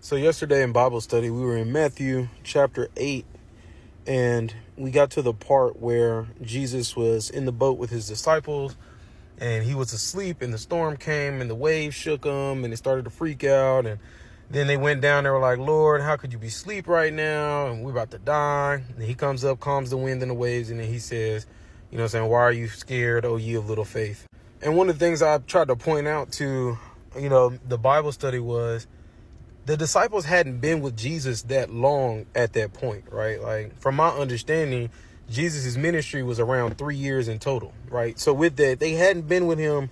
So yesterday in Bible study, we were in Matthew chapter 8, and we got to the part where Jesus was in the boat with his disciples, and he was asleep, and the storm came, and the waves shook him, and they started to freak out, and then they went down. They were like, "Lord, how could you be asleep right now? And we're about to die." And he comes up, calms the wind and the waves, and then he says, "Why are you scared, O ye of little faith?" And one of the things I tried to point out to, the Bible study was, the disciples hadn't been with Jesus that long at that point, right? Like, from my understanding, Jesus' ministry was around 3 years in total, right? So with that, they hadn't been with him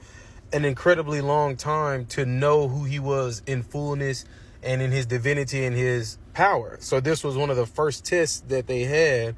an incredibly long time to know who he was in fullness and in his divinity and his power. So this was one of the first tests that they had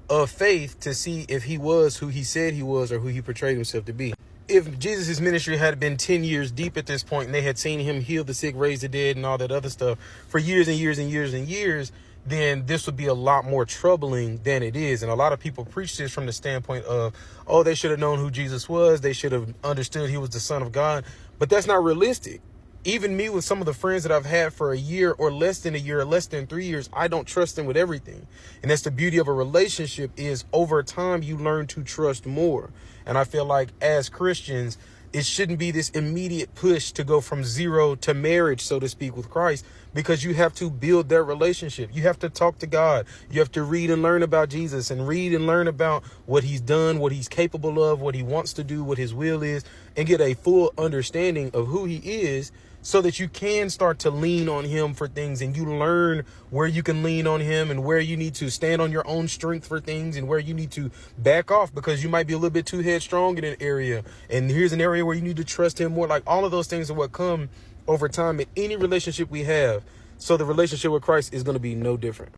of faith to see if he was who he said he was or who he portrayed himself to be. If Jesus' ministry had been 10 years deep at this point and they had seen him heal the sick, raise the dead, and all that other stuff for years and years and years and years, then this would be a lot more troubling than it is. And a lot of people preach this from the standpoint of, oh, they should have known who Jesus was. They should have understood he was the Son of God. But that's not realistic. Even me, with some of the friends that I've had for a year or less than a year or less than 3 years, I don't trust them with everything. And that's the beauty of a relationship, is over time you learn to trust more. And I feel like as Christians, it shouldn't be this immediate push to go from zero to marriage, so to speak, with Christ, because you have to build that relationship. You have to talk to God. You have to read and learn about Jesus and read and learn about what he's done, what he's capable of, what he wants to do, what his will is, and get a full understanding of who he is, so that you can start to lean on him for things, and you learn where you can lean on him and where you need to stand on your own strength for things and where you need to back off because you might be a little bit too headstrong in an area. And here's an area where you need to trust him more. Like, all of those things are what come over time in any relationship we have. So the relationship with Christ is going to be no different.